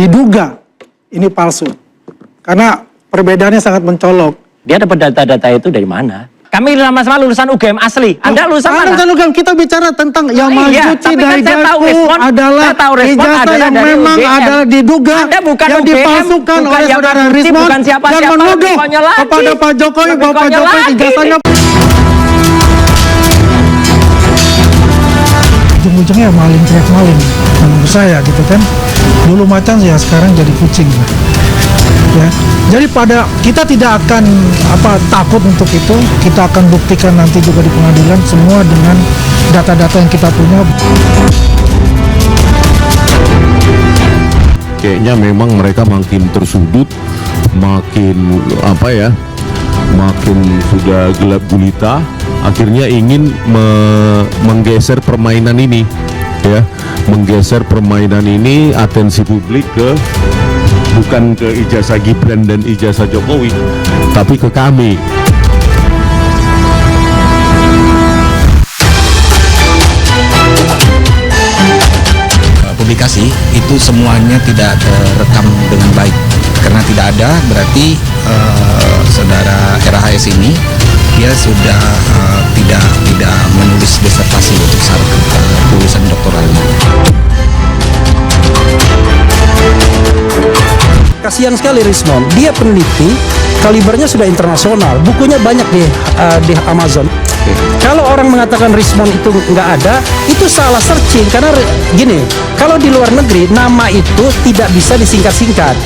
diduga ini palsu. Karena perbedaannya sangat mencolok. Dia dapat data-data itu dari mana? Kami sama-sama lulusan UGM asli. Anda lulusan mana? Lulusan UGM, kita bicara tentang yang Maguchi Daigaku adalah ijazah yang memang adalah diduga yang dipalsukan oleh saudara Rismon dan menuduh kepada Pak Jokowi bahwa Pak Jokowi ijazahnya. Ujung-ujungnya ya maling teriak maling menurut saya gitu kan. Dulu macan ya sekarang jadi kucing lah. Ya, jadi kita tidak akan takut untuk itu. Kita akan buktikan nanti juga di pengadilan semua dengan data-data yang kita punya. Kayaknya memang mereka makin tersudut, makin makin sudah gelap gulita. Akhirnya ingin menggeser permainan ini, ya, menggeser permainan ini atensi publik bukan ke ijazah Gibran dan ijazah Jokowi, tapi ke kami. Publikasi itu semuanya tidak terekam dengan baik. Karena tidak ada, berarti saudara RHS ini dia sudah tidak menulis disertasi untuk syarat lulusan doktoralnya. Kasihan sekali Rismon, dia peneliti, kalibernya sudah internasional, bukunya banyak di Amazon. Kalau orang mengatakan Rismon itu nggak ada, itu salah searching. Karena gini, kalau di luar negeri nama itu tidak bisa disingkat-singkat.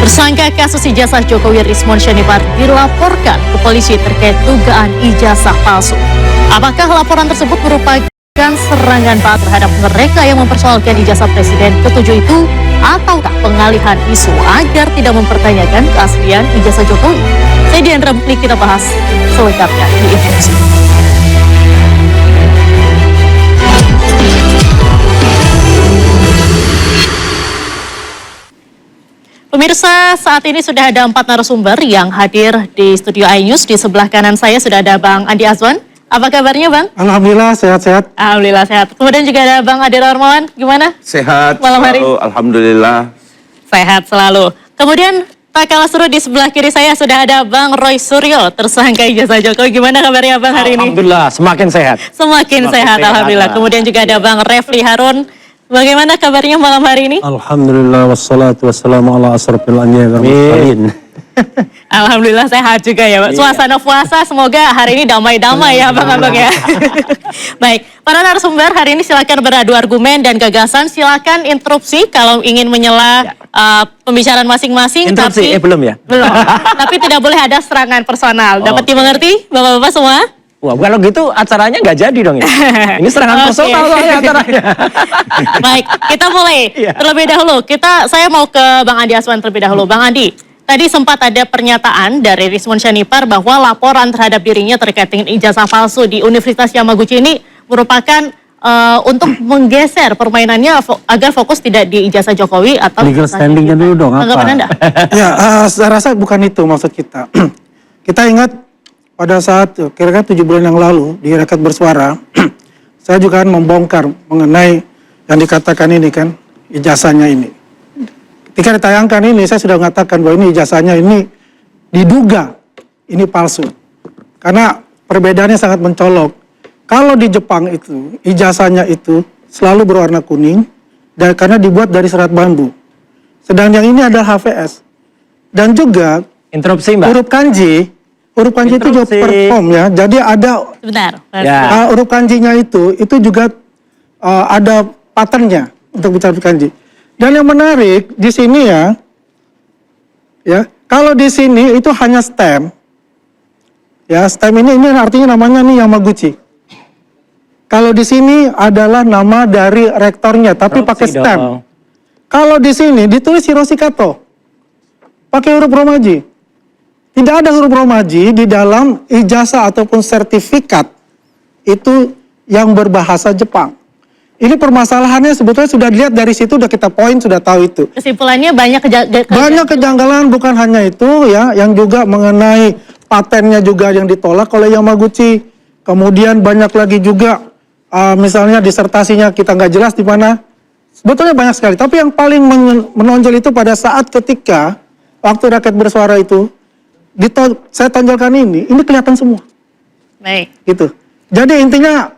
Tersangka kasus ijazah Jokowi Rismon Syarifar dilaporkan ke polisi terkait dugaan ijazah palsu. Apakah laporan tersebut merupakan serangan barat terhadap mereka yang mempersoalkan ijazah Presiden ke-7 itu, ataukah pengalihan isu agar tidak mempertanyakan keaslian ijazah Jokowi? Saya Diandra Buklik, kita bahas selengkapnya di Informasi. Pemirsa, saat ini sudah ada 4 narasumber yang hadir di studio iNews. Di sebelah kanan saya sudah ada Bang Andi Azwan. Apa kabarnya, Bang? Alhamdulillah, sehat-sehat. Alhamdulillah sehat. Kemudian juga ada Bang Ade Darmawan. Gimana? Sehat malam hari. Selalu, alhamdulillah. Sehat selalu. Kemudian tak kalah seru, di sebelah kiri saya sudah ada Bang Roy Suryo, tersangka ijazah Jokowi. Gimana kabarnya, Bang, hari ini? Alhamdulillah, semakin sehat. Semakin sehat, alhamdulillah. Kemudian juga ada Bang Refli Harun. Bagaimana kabarnya malam hari ini? Alhamdulillah, wassalatu wassalamu ala asrofil anbiya'i wal mursalin. Alhamdulillah sehat juga ya, Pak. Suasana puasa semoga hari ini damai-damai ya, Bang-abang ya. Baik, para narasumber hari ini silakan beradu argumen dan gagasan. Silakan interupsi kalau ingin menyela pembicaraan masing-masing. Interupsi, belum ya? Belum. Tapi tidak boleh ada serangan personal. Dapat dimengerti, Bapak-bapak semua? Wah, kalau gitu acaranya nggak jadi dong ya? Ini serangan personal soalnya acaranya. Baik, kita mulai. Terlebih dahulu, saya mau ke Bang Andi Azwan terlebih dahulu. Bang Andi, tadi sempat ada pernyataan dari Rismon Syarifar bahwa laporan terhadap dirinya terkait dengan ijazah palsu di Universitas Yamaguchi ini merupakan untuk menggeser permainannya agar fokus tidak di ijazah Jokowi atau legal standingnya dulu dong, apa? Tanggapan Anda? Ya, saya rasa bukan itu maksud kita. Kita ingat pada saat kira-kira 7 bulan yang lalu di Rakyat Bersuara, saya juga kan membongkar mengenai yang dikatakan ini kan, ijazahnya ini. Ketika ditayangkan ini, saya sudah mengatakan bahwa ini ijazahnya ini diduga ini palsu. Karena perbedaannya sangat mencolok. Kalau di Jepang itu, ijazahnya itu selalu berwarna kuning, dan karena dibuat dari serat bambu. Sedang yang ini adalah HVS. Dan juga Interupsi, Mbak. huruf kanji itu juga perform ya. Jadi ada Sebentar. huruf kanjinya itu juga ada patternnya untuk bicara kanji. Dan yang menarik di sini ya kalau di sini itu hanya stem. Ya, stem ini artinya namanya nih Yamaguchi. Kalau di sini adalah nama dari rektornya, tapi pakai stem. Kalau di sini ditulis Hiroshi Kato. pakai huruf romaji. Tidak ada huruf romaji di dalam ijazah ataupun sertifikat itu yang berbahasa Jepang. Ini permasalahannya sebetulnya sudah dilihat dari situ, udah kita poin, sudah tahu itu. Kesimpulannya banyak kejanggalan, bukan hanya itu ya, yang juga mengenai patennya juga yang ditolak oleh Yamaguchi. Kemudian banyak lagi juga misalnya disertasinya kita nggak jelas di mana. Sebetulnya banyak sekali, tapi yang paling menonjol itu pada saat ketika waktu rakyat bersuara itu saya tonjolkan ini kelihatan semua. Baik. Gitu. Jadi intinya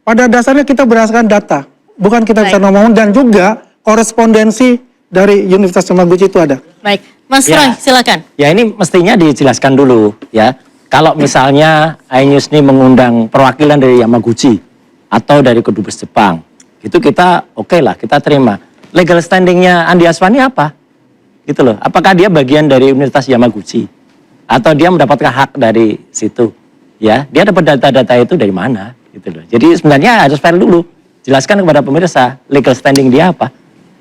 pada dasarnya kita berdasarkan data, bukan kita bisa ngomong, dan juga korespondensi dari Universitas Yamaguchi itu ada. Baik, Mas Ya. Roy, silakan. Ya ini mestinya dijelaskan dulu ya. Kalau misalnya iNews ini mengundang perwakilan dari Yamaguchi atau dari kedubes Jepang, itu kita oke lah, kita terima. Legal standingnya Andi Aswani apa? Gitu loh. Apakah dia bagian dari Universitas Yamaguchi atau dia mendapatkan hak dari situ? Ya, dia dapat data-data itu dari mana? Gitu loh. Jadi sebenarnya harus fair dulu. Jelaskan kepada pemirsa legal standing dia apa.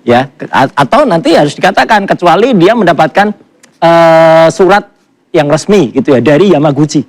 Ya, atau nanti harus dikatakan kecuali dia mendapatkan surat yang resmi gitu ya dari Yamaguchi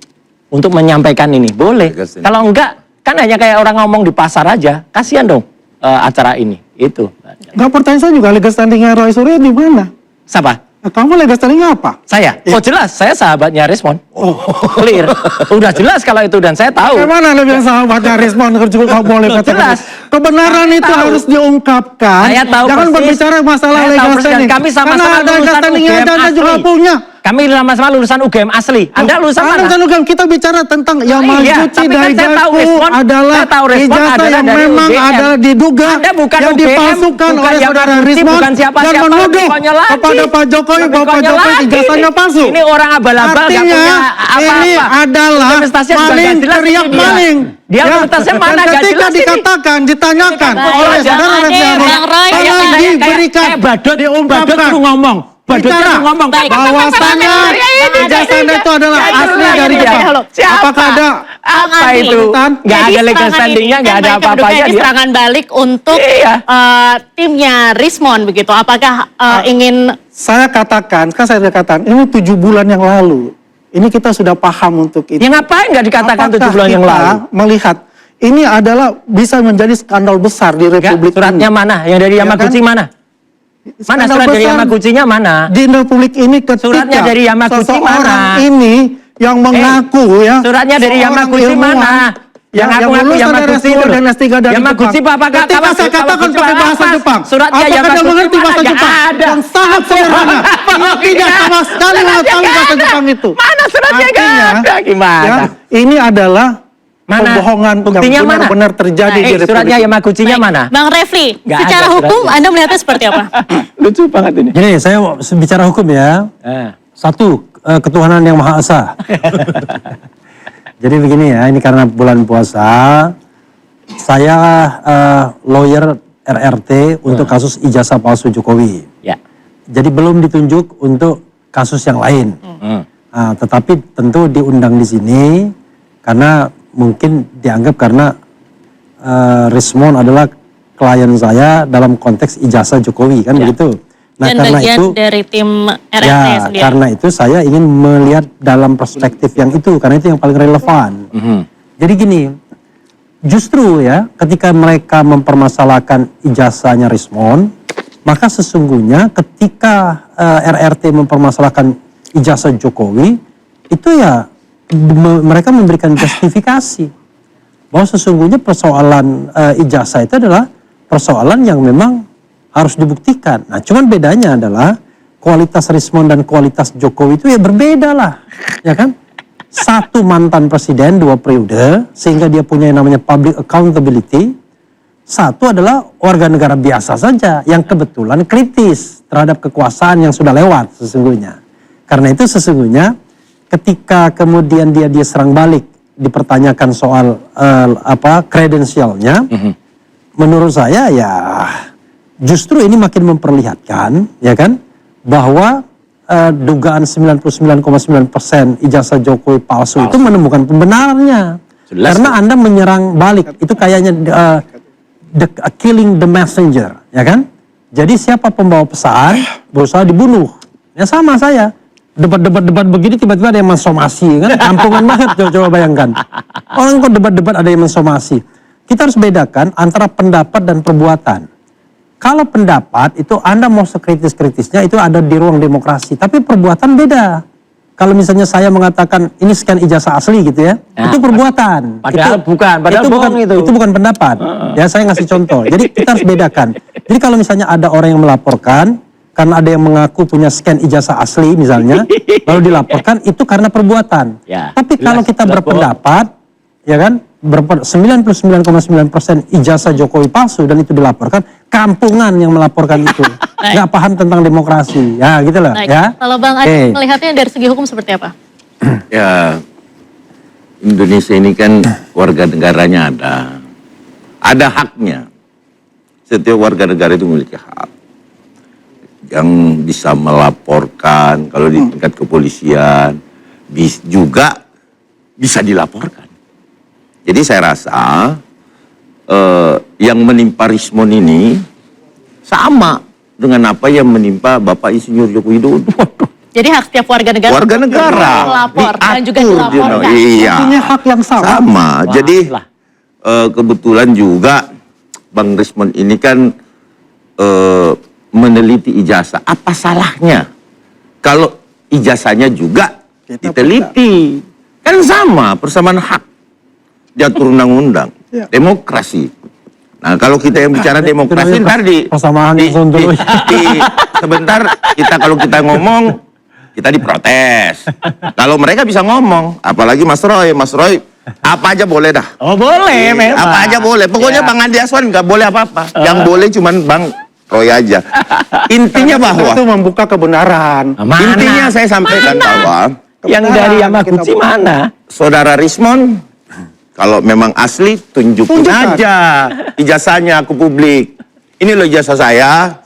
untuk menyampaikan ini. Boleh. Kalau enggak kan hanya kayak orang ngomong di pasar aja. Kasihan dong acara ini. Itu. Nggak, pertanyaan saya juga legal standingnya Roy Suryo di mana? Siapa? Kamu legal standingnya apa? Saya? Oh jelas, saya sahabatnya Rismon. Oh, clear. Udah jelas kalau itu dan saya tahu. Bagaimana Anda bilang sahabatnya Rismon juga nggak boleh katakan. Jelas. Kebenaran Kami itu tahu. harus diungkapkan. Saya tahu Jangan persis. berbicara masalah Saya tahu legal persis. standing. Kami sama-sama Karena ada legal lulusan standingnya, UGM Anda juga asli. punya. Kami sama-sama lulusan UGM asli. Anda lulusan mana? Lulusan UGM, kita bicara tentang Yamaguchi tapi kan dari saya tahu Gaku Rismon. adalah Saya tahu Rismon ijazah adalah yang dari memang UGM. adalah diduga Anda bukan yang UGM, dipalsukan bukan oleh saudara Yamaguchi, Rismon bukan siapa-siapa, dan menuduh lebih konyol lagi. kepada Pak Jokowi bahwa Pak Lebih Jokowi konyol ijazahnya lagi. palsu. Ini orang abal-abal nggak Artinya punya apa-apa. ini adalah Universitasnya juga maling nggak jelas teriak ini dia. maling. Dia universitasnya mana dan nggak ketika jelas ini. dikatakan, ditanyakan Baik, oleh Bang saudara Ade, Refli Harun, Bang Roy, tolong kayak diberikan, Badut diungkapkan. suruh ngomong. Badut Bicara. suruh ngomong. Baik. Bahwasannya ijazahnya itu adalah asli dari Jepang. Siapa? Apakah ada Apa Andi. itu? Nggak Jadi ada legal serangan standingnya, ini nggak kan ada baik apa-apanya keduga ini dia. serangan balik untuk Iya. timnya Rismon begitu. Apakah ingin Saya katakan, kan saya sudah katakan, ini 7 bulan yang lalu. Ini kita sudah paham untuk itu. Ya ngapain nggak dikatakan 7 bulan yang kita lalu? melihat ini adalah bisa menjadi skandal besar di Nggak, Republik suratnya ini. mana? Yang dari Ya Yamaguchi kan? mana? Mana Skandal surat dari besar Yamaguchi-nya mana? Di Republik ini ketika Suratnya dari Yamaguchi seseorang mana? ini yang mengaku ya. Suratnya dari seorang Yamaguchi ilmuwan, mana? Yang Yang aku ngaku lulusan dari Yamaguchi S2 itu dan loh. S3 dari Yamaguchi Jepang. apakah Ketika kamu- saya katakan Yamaguchi pakai bahasa apa? Jepang, Suratnya apakah dia Yamaguchi mengerti mana? bahasa Nggak Jepang? ada. Yang sangat sederhana. Dia tidak sama sekali Suratnya mengetahui nggak bahasa ada. Jepang itu. Mana suratnya nggak Artinya, ada? Gimana? ya, ini adalah Mana? pembohongan Buktinya yang mana? benar-benar terjadi di Republik suratnya ini. Yamaguchi-nya Baik. mana? Bang Refli, Nggak secara ada hukum suratnya. Anda melihatnya seperti apa? Lucu banget ini. Jadi saya bicara hukum ya. Satu, ketuhanan yang Maha Esa. Jadi begini ya, ini karena bulan puasa, saya lawyer RRT untuk kasus ijazah palsu Jokowi. Ya. Jadi belum ditunjuk untuk kasus yang lain. Tetapi tentu diundang di sini karena mungkin dianggap karena Rismon adalah klien saya dalam konteks ijazah Jokowi kan begitu. Nah, Dan karena bagian itu dari tim RRT ya sendiri. karena itu saya ingin melihat dalam perspektif yang itu karena itu yang paling relevan. Jadi gini, justru ya ketika mereka mempermasalahkan ijazahnya Rismon, maka sesungguhnya ketika RRT mempermasalahkan ijazah Jokowi, itu ya mereka memberikan justifikasi bahwa sesungguhnya persoalan ijazah itu adalah persoalan yang memang harus dibuktikan. Nah, cuman bedanya adalah kualitas Rismon dan kualitas Jokowi itu ya berbeda lah, ya kan? Satu mantan presiden 2 periode sehingga dia punya yang namanya public accountability. Satu adalah warga negara biasa saja yang kebetulan kritis terhadap kekuasaan yang sudah lewat sesungguhnya. Karena itu sesungguhnya ketika kemudian dia serang balik dipertanyakan soal kredensialnya, menurut saya ya justru ini makin memperlihatkan ya kan bahwa dugaan 99,9% ijazah Jokowi palsu itu menemukan pembenarannya. Jelas, Karena Anda menyerang balik itu kayaknya killing the messenger, ya kan? Jadi siapa pembawa pesan berusaha dibunuh. Ya sama saya. Debat-debat begini tiba-tiba ada yang mensomasi kan. Kampungan banget coba bayangkan. Orang kok debat-debat ada yang mensomasi. Kita harus bedakan antara pendapat dan perbuatan. Kalau pendapat itu Anda mau sekritis-kritisnya itu ada di ruang demokrasi. Tapi perbuatan beda. Kalau misalnya saya mengatakan ini scan ijazah asli gitu ya, itu perbuatan. Padahal bohong itu. Itu bukan pendapat. Ya saya ngasih contoh. Jadi kita harus bedakan. Jadi kalau misalnya ada orang yang melaporkan karena ada yang mengaku punya scan ijazah asli misalnya, lalu dilaporkan itu karena perbuatan. Ya, tapi kalau jelas, kita jelas berpendapat, ya kan, 99,9% ijazah Jokowi palsu dan itu dilaporkan, kampungan yang melaporkan itu. Nggak paham tentang demokrasi. Ya gitu loh. Baik. Ya. Kalau Bang Adi melihatnya dari segi hukum seperti apa? Ya, Indonesia ini kan warga negaranya ada haknya. Setiap warga negara itu memiliki hak. Yang bisa melaporkan, kalau di tingkat kepolisian, juga bisa dilaporkan. Jadi saya rasa yang menimpa Rismon ini sama dengan apa yang menimpa Bapak Insinyur Joko Widodo. Jadi hak setiap warga negara. Warga negara. Melapor dan juga Diatur, dilaporkan. Iya. Punya hak yang sama. Sama. Jadi lah. kebetulan juga Bang Rismon ini kan meneliti ijazah. Apa salahnya kalau ijazahnya juga diteliti? Kan sama, persamaan hak. Diatur undang-undang. Ya. Demokrasi. Nah, kalau kita yang bicara demokrasi ntar persamaan yang sontoloy. sebentar kalau kita ngomong kita diprotes. Kalau mereka bisa ngomong, apalagi Mas Roy apa aja boleh dah. Oh boleh, memang. Apa aja boleh. Pokoknya Ya. Bang Andi Aswan nggak boleh apa-apa. Yang boleh cuman Bang Roy aja. Intinya bahwa itu membuka kebenaran. Mana? intinya saya sampaikan bahwa Yang dari Yamaguchi mana? Saudara Rismon, kalau memang asli tunjukin Tunjukkan. aja ijazahnya ke publik. Ini loh ijazah saya,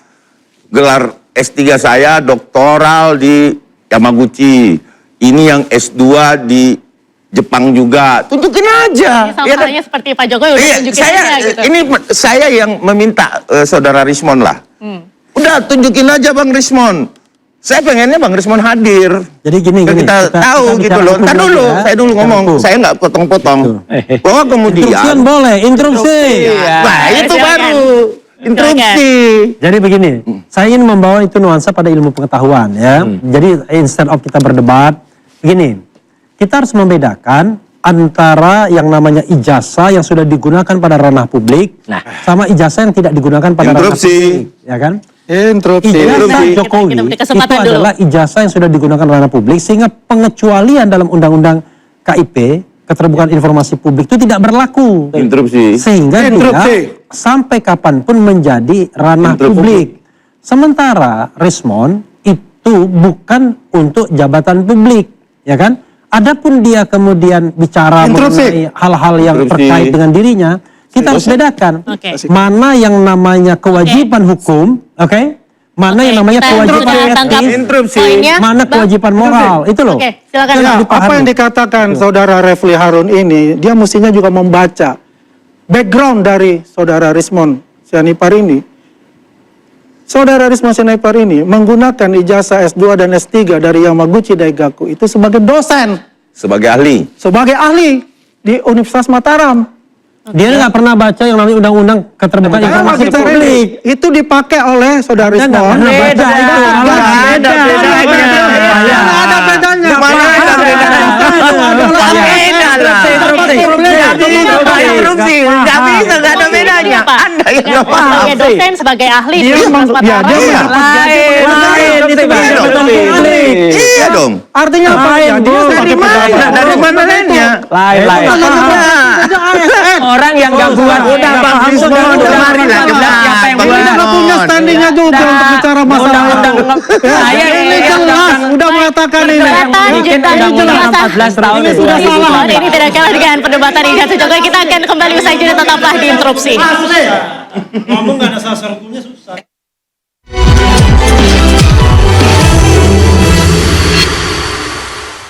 gelar S3 saya doktoral di Yamaguchi. Ini yang S2 di Jepang juga. Tunjukin aja. Sama Ya kan? halnya seperti Pak Jokowi udah Iya, tunjukin saya aja gitu. ini saya yang meminta Saudara Rismon lah. Udah tunjukin aja Bang Rismon. Saya pengennya Bang Rismon hadir. Jadi gini, Kita tahu gitu bicara loh. hukum Ntar dulu dulu, ya. saya dulu Bicara ngomong. hukum. Saya nggak potong-potong. Bahwa Instruksian kemudian, boleh, instruksi. nah itu Silakan. baru interupsi. Jadi begini, saya ingin membawa itu nuansa pada ilmu pengetahuan ya. Jadi instead of kita berdebat, begini, kita harus membedakan antara yang namanya ijazah yang sudah digunakan pada ranah publik, Nah. sama ijazah yang tidak digunakan pada ranah Interupsi. publik, ya kan? Interupsi. Ijazah Interupsi. Jokowi Kita beri itu kesempatan dulu. adalah ijazah yang sudah digunakan ranah publik sehingga pengecualian dalam undang-undang KIP, keterbukaan informasi publik itu tidak berlaku. Interupsi. Sehingga Interupsi. dia sampai kapanpun menjadi ranah Interupsi. publik. Sementara Rismon itu bukan untuk jabatan publik, ya kan? Adapun dia kemudian bicara Interupsi. mengenai hal-hal yang Interupsi. terkait dengan dirinya, kita harus bedakan Oke. mana yang namanya kewajiban hukum, oke? Mana Oke, yang namanya kita kewajiban sudah tangkap etis, Interupsi. poinnya. mana Bang. kewajiban moral, itu loh. Oke, silakan. Itu Ya, harus dipahami. apa yang dikatakan saudara Refli Harun ini, dia mestinya juga membaca background dari saudara Rismon Sianipar ini. Saudara Rismon Sianipar ini menggunakan ijazah S2 dan S3 dari Yamaguchi Daigaku itu sebagai dosen, Sebagai ahli. sebagai ahli di Universitas Mataram. Dia nggak pernah baca yang namanya undang-undang keterbukaan Saya informasi masih cari, publik. itu dipakai oleh saudara Anda nggak Rismon. pernah baca itu. Ada bedanya. Nggak ada bedanya. Mana ada bedanya? Beda lah. Nggak bisa, nggak ada bedanya. Anda yang nggak paham. Sebagai dosen, sebagai ahli di Dia Universitas meng- ya, Mataram. dia Lain, itu Iya dong. publik. Iya dong. Artinya apa ya? Dia Dari mana? Dari mana lainnya? Lain. Orang yang nggak buat Udah Bang Rismon, udah marilah kita. Siapa yang Bang buat? Dia nggak punya standingnya juga untuk bicara masalah itu. Saya Ini jelas, udah mengatakan ini. Perdebatan bikin juga undang-undang dirasa 14 tahun ini itu. sudah Ini salah. sudah Ini tidak kalah dengan perdebatan ijazah Jokowi. Kita akan kembali usai jeda, tetaplah di interupsi. Ngomong nggak ada sasar hukumnya.